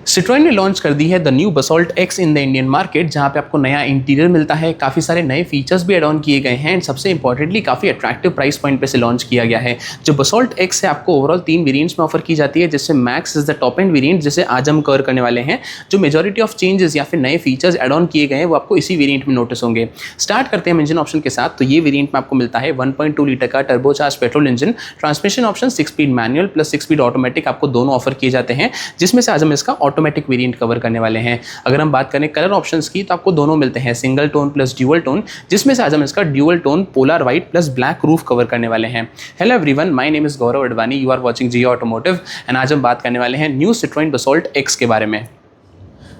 Citroen ने launch कर दी है the new Basalt X in the Indian market, जहां पे आपको नया इंटीरियर मिलता है, काफ़ी सारे नए फीचर्स भी एड ऑन किए गए हैं एंड सबसे इंपॉर्टेंटली काफ़ी अट्रैक्टिव प्राइस पॉइंट पे से लॉन्च किया गया है। जो बसॉल्ट एक्स है आपको ओवरऑल 3 वेरिएंट्स में ऑफर की जाती है, जिससे max is the top end variant जिसे आज हम कवर करने वाले हैं। जो मेजॉरिटी ऑफ चेंजेस या फिर नए फीचर्स एड ऑन किए गए हैं वो आपको इसी वेरिएंट में नोटिस होंगे। स्टार्ट करते हैं इंजन ऑप्शन के साथ। तो ये वेरिएंट में आपको मिलता है 1.2 लीटर का turbocharge petrol engine, transmission option 6 speed manual plus 6 speed automatic आपको दोनों ऑफर किए जाते हैं, जिसमें से आज हम इसका ऑटोमेटिक वेरिएंट कवर करने वाले हैं। अगर हम बात करें कलर ऑप्शंस की तो आपको दोनों मिलते हैं, single tone plus dual tone, जिसमें से आज हम इसका dual tone polar white plus black roof cover करने वाले हैं। Hello everyone, my name is Gaurav Advani, you are watching Jio automotive and आज हम बात करने वाले हैं न्यू सिट्रोएन बसॉल्ट एक्स के बारे में।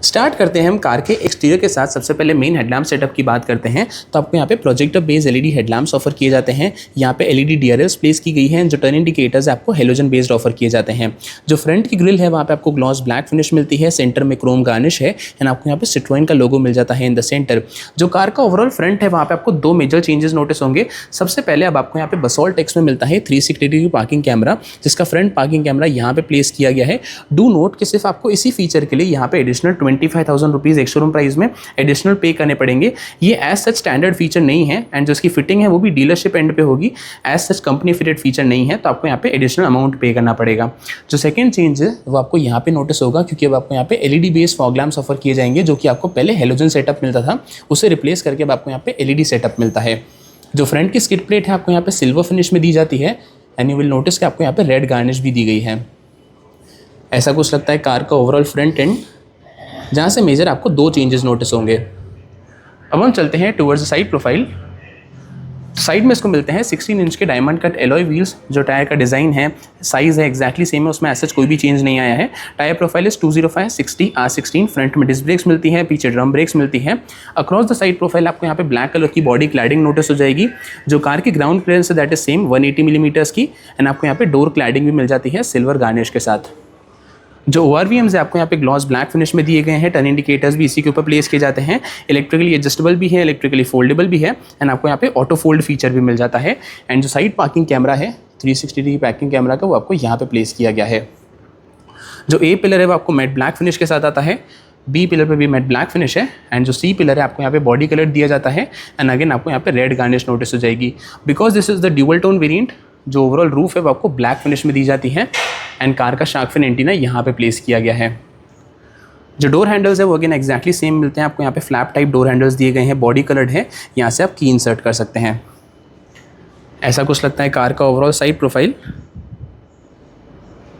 स्टार्ट करते हैं हम कार के एक्सटीरियर के साथ। सबसे पहले मेन हेडलैम्प सेटअप की बात करते हैं तो आपको यहाँ पे projector based LED headlamps offer किए जाते हैं। यहाँ पे एलईडी डीआरएल्स प्लेस की गई है। जो टर्न इंडिकेटर्स आपको हेलोजन बेस्ड ऑफर किए जाते हैं। जो फ्रंट की ग्रिल है वहाँ पे आपको ग्लॉस ब्लैक फिनिश मिलती है, सेंटर में क्रोम गार्निश है एंड आपको यहाँ पे सिट्रोएन का लोगो मिल जाता है इन द सेंटर। जो कार का ओवरऑल फ्रंट है वहाँ पे आपको 2 मेजर चेंजेस नोटिस होंगे। सबसे पहले अब आपको यहाँ पे बसॉल्ट एक्स में मिलता है 360 डिग्री पार्किंग कैमरा, जिसका फ्रंट पार्किंग कैमरा यहाँ पे प्लेस किया गया है। डू नोट कि सिर्फ आपको इसी फीचर के लिए यहाँ पे एडिशनल 25,000 रुपीज़ एक शोरूम प्राइस में एडिशनल पे करने पड़ेंगे। ये एज सच स्टैंडर्ड फीचर नहीं है एंड जो इसकी फिटिंग है वो भी डीलरशिप एंड पे होगी, as such company fitted feature नहीं है, तो आपको यहाँ पे एडिशनल अमाउंट पे करना पड़ेगा। जो सेकंड चेंज है वो आपको यहाँ पे नोटिस होगा, क्योंकि अब आपको यहाँ पे LED based fog lamps offer किए जाएंगे, जो कि आपको पहले हेलोजन सेटअप मिलता था, उसे रिप्लेस करके अब आपको यहाँ पे एलईडी सेटअप मिलता है। जो फ्रंट की स्किड प्लेट है आपको यहाँ पे सिल्वर फिनिश में दी जाती है एंड यू विल नोटिस कि आपको यहाँ पे रेड गार्निश भी दी गई है। ऐसा कुछ लगता है कार का ओवरऑल फ्रंट एंड, जहाँ से मेजर आपको 2 चेंजेस नोटिस होंगे। अब हम चलते हैं towards the side profile. Side में इसको मिलते हैं 16 इंच के डायमंड कट एलॉय व्हील्स। जो टायर का डिज़ाइन है, साइज़ है एक्जैक्टली सेम है, उसमें ऐसा कोई भी चेंज नहीं आया है। Tyre profile is 205/60 R16। Front में डिस्क ब्रेक्स मिलती है, पीछे ड्रम ब्रेक्स मिलती है। अक्रॉस द साइड प्रोफाइल आपको यहाँ पे ब्लैक कलर की बॉडी क्लैडिंग नोटिस हो जाएगी। जो कार की ग्राउंड क्लियरेंस है दैट इज सेम 180 मिलीमीटर्स की एंड आपको यहाँ पे डोर क्लैडिंग भी मिल जाती है सिल्वर गार्निश के साथ। जो ORVMs है आपको यहाँ पे ग्लॉस ब्लैक फिनिश में दिए गए हैं। टर्न इंडिकेटर्स भी इसी के ऊपर प्लेस किए जाते हैं। इलेक्ट्रिकली एडजस्टेबल भी है, इलेक्ट्रिकली फोल्डेबल भी है एंड आपको यहाँ पे ऑटो फोल्ड फीचर भी मिल जाता है। एंड जो साइड पार्किंग कैमरा है 360 डिग्री पार्किंग कैमरा का, वो आपको यहाँ पे प्लेस किया गया है। जो A पिलर है वो आपको मैट ब्लैक फिनिश के साथ आता है। B पिलर पे भी मैट ब्लैक फिनिश है एंड जो C पिलर है आपको यहाँ पे बॉडी कलर दिया जाता है एंड अगेन आपको यहाँ पे रेड गार्निश नोटिस हो जाएगी। Because this is the dual tone variant, जो ओवरऑल रूफ है वो आपको ब्लैक फिनिश में दी जाती है एंड कार का शार्क फिन एंटीना यहाँ पे प्लेस किया गया है। जो डोर हैंडल्स है वो अगेन एक्जैक्टली सेम मिलते हैं आपको। यहाँ पे फ्लैप टाइप डोर हैंडल्स दिए गए हैं, बॉडी कलर्ड है, यहाँ से आप की इंसर्ट कर सकते हैं। ऐसा कुछ लगता है कार का overall side profile.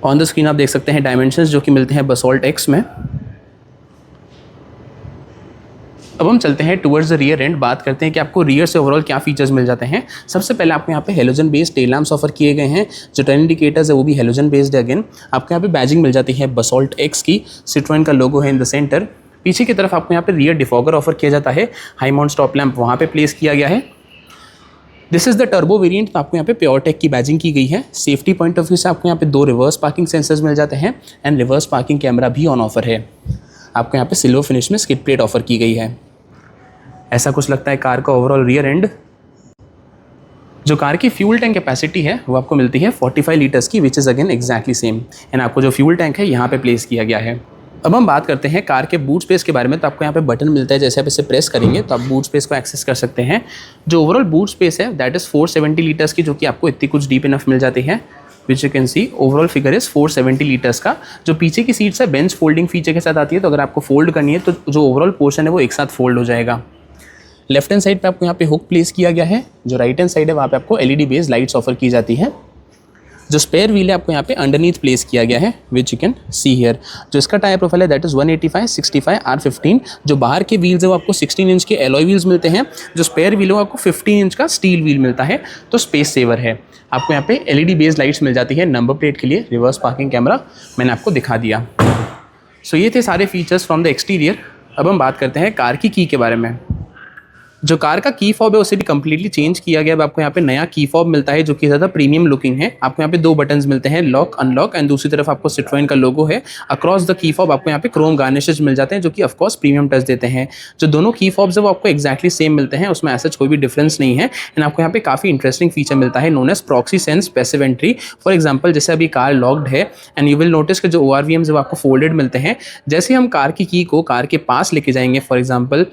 On the screen आप देख सकते हैं डायमेंशंस जो कि मिलते हैं बसॉल्ट एक्स में। अब हम चलते हैं टुवर्ड्स द रियर एंड, बात करते हैं कि आपको रियर से ओवरऑल क्या फीचर्स मिल जाते हैं। सबसे पहले आपको यहाँ पे halogen based tail lamps offer किए गए हैं। जो टर्न इंडिकेटर्स है वो भी हेलोजन बेस्ड है। अगेन आपको यहाँ पे बैजिंग मिल जाती है बसॉल्ट एक्स की, सिट्रोएन का लोगो है इन द सेंटर। पीछे की तरफ आपको यहाँ पे रियर डिफॉगर ऑफर किया जाता है। हाई माउंट स्टॉप लैम्प वहाँ पे प्लेस किया गया है। This is the turbo variant, तो आपको यहाँ पे प्योरटेक की बैजिंग की गई है। सेफ्टी पॉइंट ऑफ व्यू से आपको यहाँ पे 2 रिवर्स पार्किंग सेंसर्स मिल जाते हैं एंड रिवर्स पार्किंग कैमरा भी ऑन ऑफर है। आपको यहाँ पे सिल्वर फिनिश में स्किड प्लेट ऑफर की गई है। ऐसा कुछ लगता है कार का ओवरऑल रियर एंड। जो कार की फ्यूल टैंक कैपेसिटी है वो आपको मिलती है 45 लीटर्स की, which is again exactly same and आपको जो फ्यूल टैंक है यहाँ पे प्लेस किया गया है। अब हम बात करते हैं कार के बूट स्पेस के बारे में। तो आपको यहाँ पे बटन मिलता है, जैसे आप इसे प्रेस करेंगे तो आप बूट स्पेस को एक्सेस कर सकते हैं। जो ओवरऑल बूट स्पेस है दैट इज़ 470 लीटर्स की, जो कि आपको इतनी कुछ डीप इनफ मिल जाती है। Which you can see overall figure is 470 litres का। जो पीछे की सीट्स है बेंच फोल्डिंग फीचर के साथ आती है, तो अगर आपको फोल्ड करनी है तो जो ओवरऑल पोर्शन है वो एक साथ फोल्ड हो जाएगा। लेफ्ट हैंड साइड पे आपको यहाँ पे हुक प्लेस किया गया है। जो राइट हैंड साइड है वहाँ पे आपको एलईडी बेस्ड लाइट्स ऑफर की जाती है। जो स्पेयर व्हील है आपको यहाँ पे अंडरनीथ प्लेस किया गया है, which you can see here. जो इसका टायर प्रोफाइल है दैट इज 185/65 R15। जो बाहर के व्हील्स है वो आपको 16 इंच के एलॉय व्हील्स मिलते हैं। जो स्पेयर व्हील है वो आपको 15 इंच का स्टील व्हील मिलता है, तो स्पेस सेवर है। आपको यहाँ पे एलईडी बेस्ड लाइट्स मिल जाती है। नंबर प्लेट के लिए रिवर्स पार्किंग कैमरा मैंने आपको दिखा दिया। सो ये थे सारे फीचर्स फ्रॉम द एक्सटीरियर। अब हम बात करते हैं कार की के बारे में। जो कार का की फॉब है उसे भी कंप्लीटली चेंज किया गया। अब आपको यहाँ पे नया की फॉब मिलता है जो कि ज़्यादा प्रीमियम लुकिंग है। आपको यहाँ पे दो बटन्स मिलते हैं, लॉक अनलॉक, एंड दूसरी तरफ आपको सिट्रोएन का लोगो है। अक्रॉस द की फॉब आपको यहाँ पे क्रोम गार्निशेस मिल जाते हैं जो कि ऑफकोर्स प्रीमियम टच देते हैं। जो दोनों की फॉब्स है वो आपको एक्जैक्टली सेम मिलते हैं, उसमें ऐसा कोई भी डिफरेंस नहीं है। एंड आपको यहाँ पे काफ़ी इंटरेस्टिंग फीचर मिलता है known as proxy sense passive entry. For example जैसे अभी कार लॉक्ड है एंड यू विल नोटिस कि जो ORVMs है वो आपको फोल्डेड मिलते हैं। जैसे हम कार की को कार के पास लेके जाएंगे, फॉर एग्जाम्पल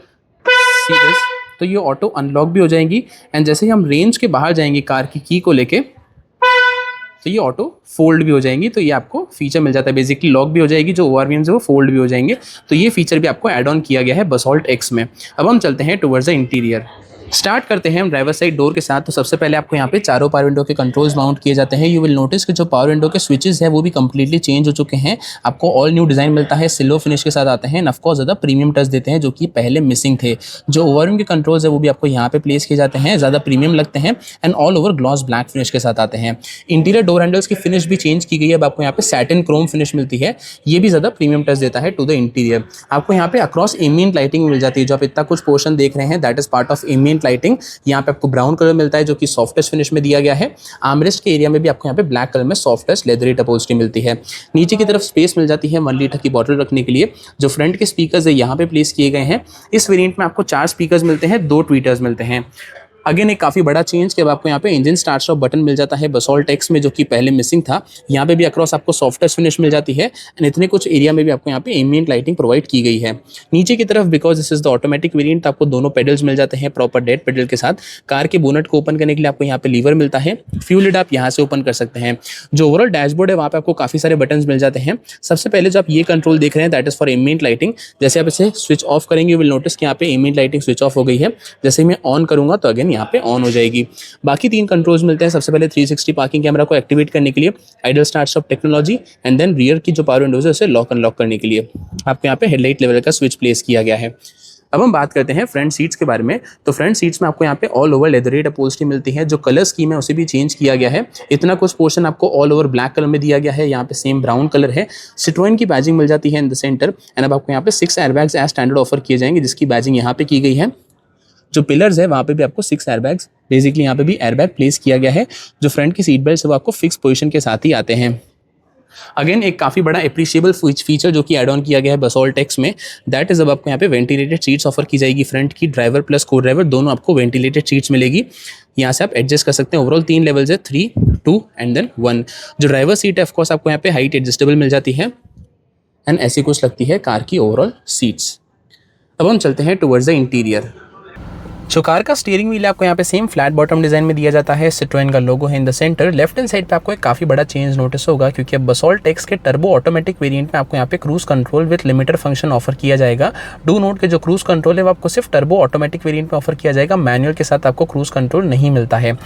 सी दिस, तो ये ऑटो अनलॉक भी हो जाएंगी। एंड जैसे ही हम रेंज के बाहर जाएंगे कार की को लेके, तो ये ऑटो फोल्ड भी हो जाएंगी। तो ये आपको फीचर मिल जाता है, बेसिकली लॉक भी हो जाएगी, जो ORVMs है वो फोल्ड भी हो जाएंगे। तो ये फीचर भी आपको ऐड ऑन किया गया है बसॉल्ट एक्स में। अब हम चलते हैं टुवर्ड्स द इंटीरियर। स्टार्ट करते हैं हम ड्राइवर साइड डोर के साथ। तो सबसे पहले आपको यहाँ पे चारों पावर विंडो के कंट्रोल्स माउंट किए जाते हैं। यू विल नोटिस कि जो पावर विंडो के स्विचेस है वो भी कंप्लीटली चेंज हो चुके हैं। आपको ऑल न्यू डिजाइन मिलता है, सिल्वर फिनिश के साथ आते हैं, ऑफकोर्स ज़्यादा प्रीमियम टच देते हैं जो कि पहले मिसिंग थे। जो ओवरव्यू के कंट्रोल्स है वो भी आपको यहाँ पे प्लेस किए जाते हैं, ज़्यादा प्रीमियम लगते हैं and all over gloss black finish के साथ आते हैं। इंटीरियर डोर हैंडल्स की फिनिश भी चेंज की गई है। अब आपको यहाँ पे सैटिन क्रोम फिनिश मिलती है, ये भी ज़्यादा प्रीमियम टच देता है टू द इंटीरियर। आपको यहाँ पे अक्रॉस एम्बिएंट लाइटिंग मिल जाती है। जो आप इतना कुछ पोर्शन देख रहे हैं that is part of ambient lighting. यहाँ पे आपको ब्राउन कलर मिलता है जो कि सॉफ्ट टच फिनिश में दिया गया है। आर्मरेस्ट के एरिया में भी आपको यहाँ पे ब्लैक कलर में सॉफ्ट टच लेदरी अपहोल्स्ट्री मिलती है। नीचे की तरफ स्पेस मिल जाती है 1 लीटर की बॉटल रखने के लिए। जो फ्रंट के स्पीकर्स है यहाँ पे प्लेस किए गए हैं। इस वेरिएंट में आपको 4 स्पीकर्स मिलते हैं, 2 ट्वीटर्स मिलते हैं। अगेन एक काफ़ी बड़ा चेंज कि अब आपको यहाँ पे इंजन स्टार्ट स्टॉप बटन मिल जाता है बसॉल्ट एक्स में, जो कि पहले मिसिंग था। यहाँ पे भी अक्रॉस आपको सॉफ्ट टच फिनिश मिल जाती है एंड इतने कुछ एरिया में भी आपको यहाँ पे एम्बिएंट लाइटिंग प्रोवाइड की गई है। नीचे की तरफ because this is the automatic variant, आपको दोनों पेडल्स मिल जाते हैं प्रॉपर डेड पेडल के साथ। कार के बोनट को ओपन करने के लिए आपको यहाँ पे लीवर मिलता है, फ्यूल लिड आप यहाँ से ओपन कर सकते हैं। जो ओवरऑल डैशबोर्ड है वहाँ पे आपको काफ़ी सारे बटन मिल जाते हैं। सबसे पहले जो आप ये कंट्रोल देख रहे हैं that is for ambient lighting. जैसे आप इसे स्विच ऑफ करेंगे यू विल नोटिस कि यहाँ पे एम्बिएंट लाइटिंग स्विच ऑफ हो गई है। जैसे मैं ऑन करूंगा तो अगेन यहाँ पे ऑन हो जाएगी। बाकी 3 कंट्रोल्स मिलते हैं। सबसे पहले 360 पार्किंग कैमरा को एक्टिवेट करने के लिए, idle start stop technology, and then rear की जो पावर विंडोज है उसे लॉक अनलॉक करने के लिए आपको यहाँ पे हेडलाइट लेवल का स्विच प्लेस किया गया है। अब हम बात करते हैं फ्रंट सीट्स के बारे में। तो फ्रंट सीट्स में आपको यहाँ पे ऑल ओवर लेदरेट अपहोल्स्ट्री मिलती है। जो कलर स्कीम है उसे भी चेंज किया गया है। इतना कुछ पोर्शन आपको ऑल ओवर ब्लैक कलर में दिया गया है, यहाँ पे सेम ब्राउन कलर है। सिट्रोएन की बैजिंग मिल जाती है इन द सेंटर एंड अब आपको यहाँ पे 6 एयरबैग्स एज स्टैंडर्ड ऑफर किए जाएंगे, जिसकी बैजिंग यहाँ पे की गई है। जो पिलर्स है वहाँ पे भी आपको 6 एयरबैग्स, बेसिकली यहाँ पे भी एयरबैग प्लेस किया गया है। जो फ्रंट की सीट बेल्ट है वो आपको फिक्स पोजीशन के साथ ही आते हैं। अगेन एक काफ़ी बड़ा एप्रिशिएबल फीचर जो कि ऐड ऑन किया गया है बसॉल्ट एक्स में, दैट इज अब आपको यहाँ पे वेंटिलेटेड सीट्स ऑफर की जाएगी। फ्रंट की ड्राइवर प्लस को ड्राइवर दोनों आपको वेंटिलेटेड सीट्स मिलेगी। यहाँ से आप एडजस्ट कर सकते हैं। ओवरऑल 3 लेवल्स है, 3, 2 एंड देन 1। जो ड्राइवर सीट है ऑफकोर्स आपको यहाँ पे हाइट एडजस्टेबल मिल जाती है एंड ऐसी कुछ लगती है कार की ओवरऑल सीट्स। अब हम चलते हैं टुवर्ड्स द इंटीरियर। जो कार का स्टीयरिंग व्हील है आपको यहाँ पे सेम फ्लैट बॉटम डिजाइन में दिया जाता है। सिट्रोएन का लोगो है in the centre. Left hand side पे आपको एक काफी बड़ा चेंज नोटिस होगा क्योंकि अब बसॉल्ट एक्स के टर्बो ऑटोमेटिक वेरिएंट में आपको यहाँ पे cruise control with limiter function offer किया जाएगा। डू नोट के जो क्रूज कंट्रोल है वो आपको सिर्फ टर्बो ऑटोमेटिक वेरिएंट में ऑफर किया जाएगा, मैनुअल के साथ आपको क्रूज कंट्रोल नहीं मिलता है।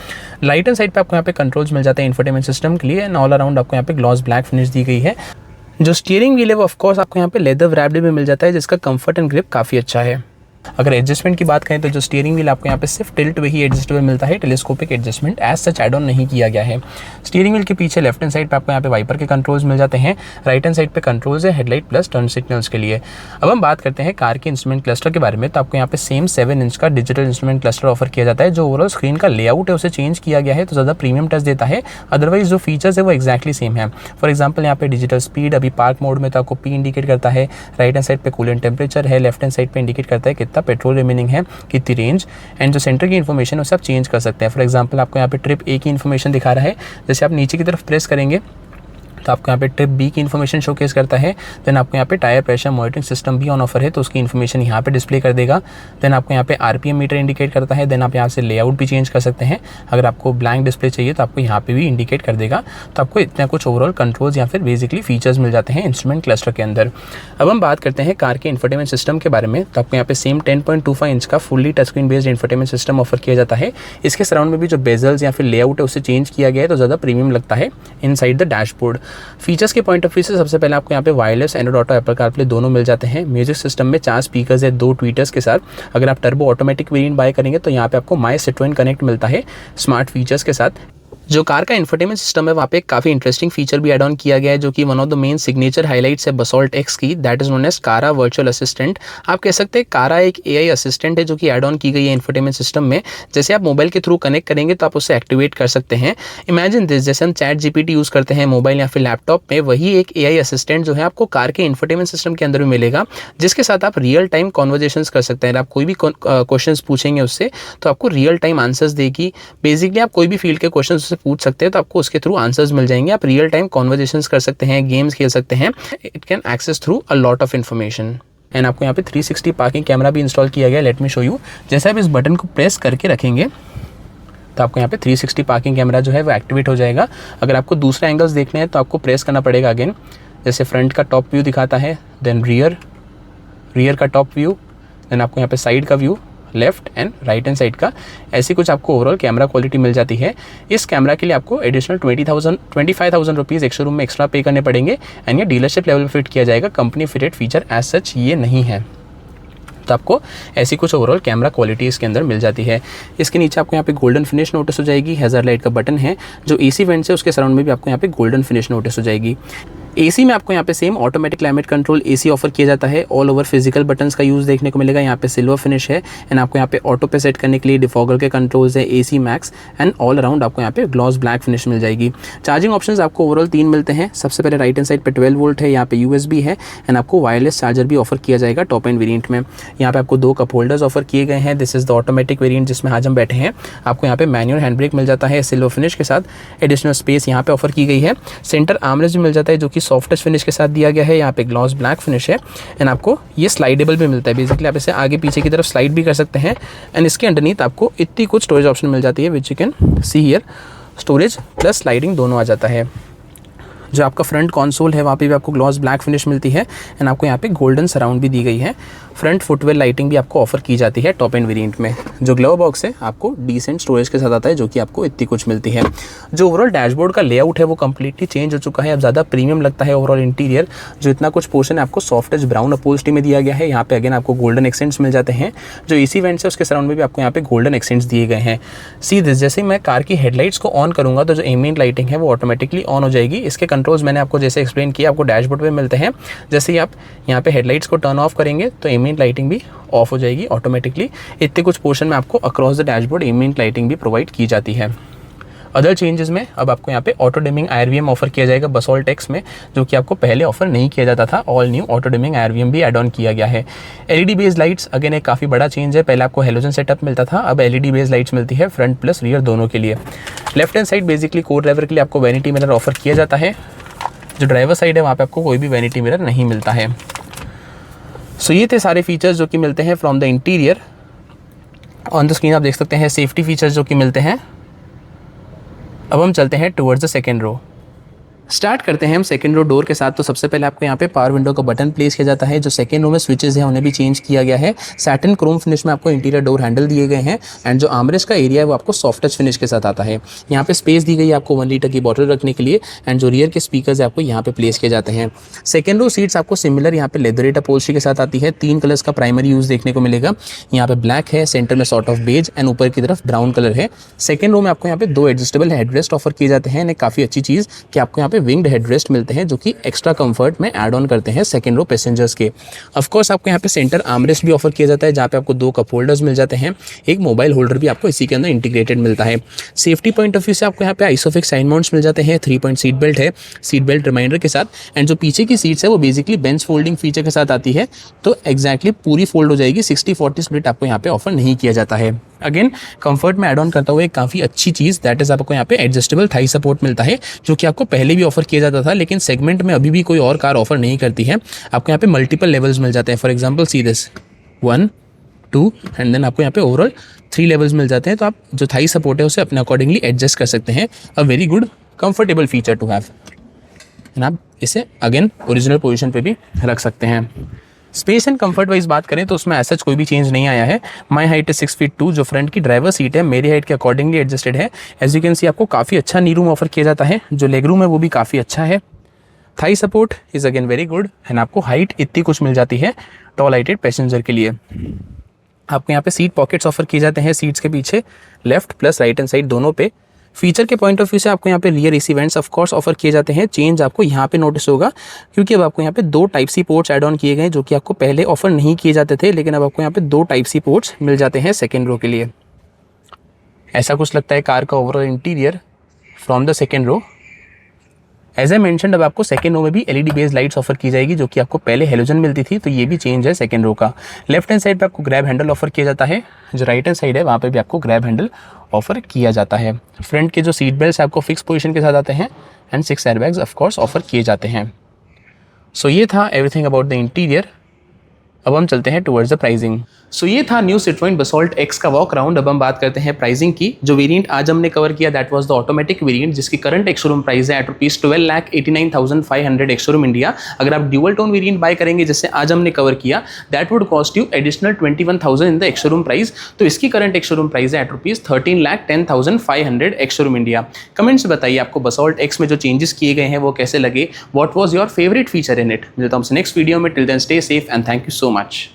लाइट हैंड साइड पे आपको यहाँ पे कंट्रोल्स मिल जाते हैं इंफोटेनमेंट सिस्टम के लिए एंड ऑल अराउंड आपको यहाँ पे ग्लॉस ब्लैक फिनिश दी गई है। जो स्टीयरिंग व्हील है वो ऑफकोर्स आपको यहाँ पे लेदर रैप्ड में मिल जाता है, जिसका कंफर्ट एंड ग्रिप काफी अच्छा है। अगर एडजस्टमेंट की बात करें तो जो स्टीयरिंग व्हील आपको यहाँ पे सिर्फ टिल्ट वही एडजस्टेबल मिलता है, telescopic adjustment as such add on नहीं किया गया है। स्टीयरिंग व्हील के पीछे लेफ्ट हैंड साइड पे आपको यहाँ पे वाइपर के कंट्रोल्स मिल जाते हैं। राइट हैंड साइड पे कंट्रोल्स है हेडलाइट प्लस टर्न सिग्नल्स के लिए। अब हम बात करते हैं कार के इंस्ट्रूमेंट क्लस्टर के बारे में। तो आपको यहाँ पे सेम 7 इंच का डिजिटल इंस्ट्रूमेंट क्लस्टर ऑफर किया जाता है। जो ओवरऑल स्क्रीन का लेआउट है उसे चेंज किया गया है तो ज़्यादा प्रीमियम टच देता है, अदरवाइज जो फीचर्स है वो एक्जैक्टली सेम है। फॉर एग्जाम्पल यहाँ पे डिजिटल स्पीड, अभी पार्क मोड में तो आपको P इंडिकेट करता है। राइट हैंड साइड पे कूलेंट टेम्परेचर है, लेफ्ट हैंड साइड पे इंडिकेट करता है कितना पेट्रोल रिमेनिंग है, कितनी रेंज, एंड जो सेंटर की इन्फॉर्मेशन उसे आप चेंज कर सकते हैं। फॉर एग्जांपल आपको यहाँ पे ट्रिप ए की इन्फॉर्मेशन दिखा रहा है, जैसे आप नीचे की तरफ प्रेस करेंगे तो आपको यहाँ पे ट्रिप बी की इन्फॉर्मेशन शोकेस करता है। देन आपको यहाँ पे टायर प्रेशर मॉनिटरिंग सिस्टम भी ऑन ऑफर है तो उसकी इन्फॉर्मेशन यहाँ पे डिस्प्ले कर देगा। देन आपको यहाँ पे आरपीएम मीटर इंडिकेट करता है। देन आप यहाँ से लेआउट भी चेंज कर सकते हैं। अगर आपको ब्लैंक डिस्प्ले चाहिए तो आपको यहाँ पे भी इंडिकेट कर देगा। तो आपको इतना कुछ ओवरऑल कंट्रोल्स या फिर बेसिकली फीचर्स मिल जाते हैं इंस्ट्रूमेंट क्लस्टर के अंदर। अब हम बात करते हैं कार के इंफोटेनमेंट सिस्टम के बारे में। तो आपको यहाँ पे सेम 10.25 इंच का fully touch screen based infotainment system offer किया जाता है। इसके सराउंड में भी जो बेजल्स या फिर लेआउट है उसे चेंज किया गया है तो ज़्यादा प्रीमियम लगता है इनसाइड द डैशबोर्ड। फीचर्स के पॉइंट ऑफ व्यू से सबसे पहले आपको यहाँ पे wireless Android auto Apple CarPlay दोनों मिल जाते हैं। म्यूजिक सिस्टम में 4 स्पीकर्स है 2 ट्वीटर्स के साथ। अगर आप टर्बो ऑटोमेटिक वेरिएंट बाय करेंगे तो यहाँ पे आपको माई सिट्रोएन कनेक्ट मिलता है स्मार्ट फीचर्स के साथ। जो कार का इंफोटेनमेंट सिस्टम है वहाँ पे काफ़ी इंटरेस्टिंग फीचर भी एड ऑन किया गया है, जो कि one of the main signature highlights है बसॉल्ट एक्स की, दैट इज नोन एज कारा वर्चुअल असिस्टेंट। आप कह सकते हैं कारा एक एआई असिस्टेंट है जो कि एड ऑन की गई है इंफोटेनमेंट सिस्टम में। जैसे आप मोबाइल के थ्रू कनेक्ट करेंगे तो आप उससे एक्टिवेट कर सकते हैं। इमेजिन दिस, जैसे हम चैट जीपीटी यूज़ करते हैं मोबाइल या फिर लैपटॉप में, वही एक एआई असिस्टेंट जो है आपको कार के इंफोटेनमेंट सिस्टम के अंदर भी मिलेगा, जिसके साथ आप रियल टाइम कॉन्वर्जेशंस कर सकते हैं। आप कोई भी क्वेश्चंस पूछेंगे उससे तो आपको रियल टाइम आंसर्स देगी। बेसिकली आप कोई भी फील्ड के क्वेश्चन उससे पूछ सकते हैं तो आपको उसके थ्रू आंसर्स मिल जाएंगे। आप रियल टाइम कॉन्वर्जेशंस कर सकते हैं, गेम्स खेल सकते हैं। It can access through a lot of information. And आपको यहाँ पे 360 पार्किंग कैमरा भी इंस्टॉल किया गया है। Let me show you. जैसे आप इस बटन को प्रेस करके रखेंगे तो आपको यहाँ पे 360 पार्किंग कैमरा जो है वो एक्टिवेट हो जाएगा। अगर आपको दूसरे एंगल्स देखने हैं तो आपको प्रेस करना पड़ेगा अगेन। जैसे फ्रंट का टॉप व्यू दिखाता है, देन रियर का टॉप व्यू, देन आपको यहाँ पे साइड का view, left and right hand side का, ऐसी कुछ आपको ओवरऑल कैमरा क्वालिटी मिल जाती है। इस कैमरा के लिए आपको एडिशनल 25,000 रुपीज़ एक शोरूम में एक्स्ट्रा पे करने पड़ेंगे एंड ये डीलरशिप लेवल पर फिट किया जाएगा। Company fitted feature as such ये नहीं है। तो आपको ऐसी कुछ ओवरऑल कैमरा क्वालिटी इसके अंदर मिल जाती है। इसके नीचे आपको यहाँ पे गोल्डन फिनिश नोटिस हो जाएगी। हैज़ार्ड लाइट का बटन है। जो एसी वेंट्स है उसके सराउंड में भी आपको यहाँ पे गोल्डन फिनिश नोटिस हो जाएगी। एसी में आपको यहाँ पे same automatic climate control AC offer किया जाता है। ऑल ओवर फिजिकल बटन्स का यूज़ देखने को मिलेगा। यहाँ पे सिल्वर फिनिश है एंड आपको यहाँ पे ऑटो पे सेट करने के लिए डिफॉगर के कंट्रोल्स है, AC max and all around आपको यहाँ पे ग्लॉस ब्लैक फिनिश मिल जाएगी। चार्जिंग ऑप्शंस आपको ओवरऑल 3 मिलते हैं। सबसे पहले राइट हैंड साइड पे 12 वोल्ट है, यहाँ पे यूएसबी है एंड आपको वायरलेस चार्जर भी ऑफर किया जाएगा टॉप एंड वेरिएंट में। यहाँ पे आपको 2 कप होल्डर्स ऑफर किए गए हैं। This is the automatic variant जिसमें आज हम बैठे हैं। आपको यहाँ पे मैनुअल हैंड ब्रेक मिल जाता है सिल्वर फिनिश के साथ। एडिशनल स्पेस यहाँ पे ऑफर की गई है। सेंटर आर्मरेस्ट भी मिल जाता है जो कि सॉफ्ट टच फिनिश के साथ दिया गया है। यहाँ पे ग्लॉस ब्लैक फिनिश है एंड आपको ये स्लाइडेबल भी मिलता है। बेसिकली आप इसे आगे पीछे की तरफ स्लाइड भी कर सकते हैं एंड इसके अंडरनीथ आपको इतनी कुछ स्टोरेज ऑप्शन मिल जाती है which you can see here. Storage plus sliding दोनों आ जाता है। जो आपका फ्रंट कंसोल है वहाँ पे भी आपको ग्लॉस ब्लैक फिनिश मिलती है एंड आपको यहाँ पे गोल्डन सराउंड भी दी गई है। फ्रंट फुटवेयर लाइटिंग भी आपको ऑफर की जाती है टॉप एंड वेरिएंट में। जो ग्लव बॉक्स है आपको डिसेंट स्टोरेज के साथ आता है जो कि आपको इतनी कुछ मिलती है। जो ओवरऑल डैशबोर्ड का लेआउट है वो कम्प्लीटली चेंज हो चुका है। अब ज़्यादा प्रीमियम लगता है ओवरऑल इंटीरियर। जो इतना कुछ पोर्शन है आपको सॉफ्ट टच ब्राउन अपहोल्स्ट्री में दिया गया है। यहाँ पे अगेन आपको गोल्डन एक्सेंट्स मिल जाते हैं। जो एसी वेंट्स है उसके सराउंड में भी आपको यहाँ पे गोल्डन एक्सेंट्स दिए गए हैं। सी दिस, जैसे मैं कार की हेडलाइट्स को ऑन करूँगा तो जो एम्बिएंट लाइटिंग है वो ऑटोमेटिकली ऑन हो जाएगी। इसके कंट्रोल्स मैंने आपको जैसे एक्सप्लेन किया आपको डैशबोर्ड पे मिलते हैं। जैसे ही आप यहाँ पे हेडलाइट्स को टर्न ऑफ करेंगे तो एम्बिएंट लाइटिंग भी ऑफ हो जाएगी ऑटोमेटिकली। इतने कुछ पोर्शन में आपको across the dashboard ambient lighting भी प्रोवाइड की जाती है। अदर चेंजेस में अब आपको यहाँ पे ऑटो डिमिंग आईआरवीएम ऑफर किया जाएगा बसॉल्ट एक्स में, जो कि आपको पहले ऑफर नहीं किया जाता था। All new auto dimming IRVM भी एड ऑन किया गया है। एलईडी बेस्ड लाइट्स अगेन एक काफ़ी बड़ा चेंज है। पहले आपको हेलोजन सेटअप मिलता था, अब एलईडी बेस्ड लाइट्स मिलती है फ्रंट प्लस रियर दोनों के लिए। लेफ्ट हैंड साइड बेसिकली को ड्राइवर के लिए आपको वैनिटी मिरर ऑफर किया जाता है। जो ड्राइवर साइड है वहाँ पे आपको कोई भी वैनिटी मिरर नहीं मिलता है। सो ये थे सारे फीचर्स जो कि मिलते हैं from the interior. On the screen आप देख सकते हैं सेफ्टी फीचर्स जो कि मिलते हैं। अब हम चलते हैं towards the second row. Start करते हैं हम सेकेंड रो डोर के साथ। तो सबसे पहले आपको यहाँ पे पावर विंडो का बटन प्लेस किया जाता है। जो सेकेंड रो में स्विचेस हैं उन्हें भी चेंज किया गया है। सैटिन क्रोम फिनिश में आपको इंटीरियर डोर हैंडल दिए गए हैं एंड जो आर्मरेस्ट का एरिया है वो आपको सॉफ्ट टच फिनिश के साथ आता है। यहाँ पे स्पेस दी गई है आपको 1 लीटर की बॉटल रखने के लिए एंड जो रियर के स्पीकर्स है आपको यहाँ पे प्लेस किए जाते हैं। सेकेंड रो सीट्स आपको सिमिलर यहाँ पे लेदरेट अपहोल्स्ट्री के साथ आती है। 3 कलर्स का प्राइमरी यूज देखने को मिलेगा। यहाँ पे ब्लैक है, सेंटर में सॉर्ट ऑफ बेज एंड ऊपर की तरफ ब्राउन कलर है। सेकेंड रो में आपको यहाँ पे 2 एडजस्टेबल हेडरेस्ट ऑफर किए जाते हैं। काफ़ी अच्छी चीज़ कि आपको यहाँ पे विंग्ड हेडरेस्ट मिलते हैं जो कि एक्स्ट्रा कंफर्ट में ऐड ऑन करते हैं सेकंड रो पैसेंजर्स के। ऑफ कोर्स आपको यहाँ पे सेंटर आर्मरेस्ट भी ऑफर किया जाता है जहाँ पे आपको 2 कप होल्डर्स मिल जाते हैं। एक मोबाइल होल्डर भी आपको इसी के अंदर इंटीग्रेटेड मिलता है। सेफ्टी पॉइंट ऑफ व्यू से आपको यहाँ पे आइसोफिक्स साइन माउंट्स मिल जाते हैं। 3 पॉइंट सीट बेल्ट है, सीट बेल्ट रिमाइंडर के साथ एंड जो पीछे की सीट्स है वो बेसिकली बेंच फोल्डिंग फीचर के साथ आती है। तो एक्जैक्टली पूरी फोल्ड हो जाएगी। 60-40 स्प्लिट आपको यहाँ पे ऑफर नहीं किया जाता है। अगेन कंफर्ट में एड ऑन करता हुआ एक काफ़ी अच्छी चीज़ दैट इज आपको यहाँ पे एडजस्टेबल थाई सपोर्ट मिलता है जो कि आपको पहले भी ऑफर किया जाता था लेकिन सेगमेंट में अभी भी कोई और कार ऑफर नहीं करती है। आपको यहाँ पे मल्टीपल लेवल्स मिल जाते हैं। For example see this 1, 2 and then आपको यहाँ पे ओवरऑल 3 लेवल्स मिल जाते हैं। तो आप जो थाई सपोर्ट है उसे अपने अकॉर्डिंगली एडजस्ट कर सकते हैं। A very good comfortable feature to have and आप इसे अगेन ओरिजिनल पोजिशन पर भी रख सकते हैं। स्पेस एंड कंफर्ट वाइज बात करें तो उसमें ऐसा कोई भी चेंज नहीं आया है। My height is 6 feet 2। जो फ्रंट की ड्राइवर सीट है मेरी हाइट के अकॉर्डिंगली एडजस्टेड है। एज यू कैन सी आपको काफ़ी अच्छा नी रूम ऑफर किया जाता है। जो लेग रूम है वो भी काफ़ी अच्छा है। Thai support is again very good and आपको हाइट इतनी कुछ मिल जाती है टॉल हाइटेड पैसेंजर के लिए। आपको यहाँ पे सीट पॉकेट्स ऑफर किए जाते हैं सीट्स के पीछे left plus right hand side दोनों पे फीचर के पॉइंट ऑफ व्यू से आपको यहाँ पे rear AC vents of course offer किए जाते हैं। चेंज आपको यहाँ पे नोटिस होगा क्योंकि अब आपको यहाँ पे 2 type C ports add on किए गए हैं जो कि आपको पहले ऑफर नहीं किए जाते थे, लेकिन अब आपको यहाँ पे 2 टाइप सी पोर्ट्स मिल जाते हैं सेकेंड रो के लिए। ऐसा कुछ लगता है कार का overall interior from the second row. As I mentioned अब आपको सेकेंड रो में भी एलईडी बेस्ड लाइट्स ऑफर की जाएगी जो कि आपको पहले हेलोजन मिलती थी, तो ये भी चेंज है सेकेंड रो का। लेफ्ट हैंड साइड पे आपको ग्रैब हैंडल ऑफर किया जाता है, जो राइट हैंड साइड है वहाँ पे भी आपको ग्रैब हैंडल ऑफर किया जाता है। फ्रंट के जो सीट बेल्ट आपको फिक्स पोजीशन के साथ आते हैं and 6 airbags of course offer किए जाते हैं। सो ये था एवरीथिंग अबाउट द इंटीरियर। अब हम चलते हैं टुवर्ड्स द प्राइसिंग। सो ये था न्यू सिट्रोइन बसॉल्ट एक्स का वॉक राउंड। अब हम बात करते हैं प्राइसिंग की। जो वेरिएंट आज हमने कवर किया that was the automatic variant, जिसकी करंट एक्स शोरूम प्राइस है एट ₹12,89,500 एक्स शोरूम इंडिया। अगर आप ड्यूअल टोन वेरिएंट बाय करेंगे जैसे आज हमने कवर किया, that would cost you additional 21,000 in the ex showroom price. तो इसकी करंट एक्स शोरूम प्राइस है at ₹13,10,500 ex showroom India. Comment से बताइए आपको बसॉल्ट एक्स में जो चेंजेस किए गए हैं वो कैसे लगे, what was your favourite feature in it. मिलता हूं नेक्स्ट वीडियो में। Till then stay safe and thank you so much.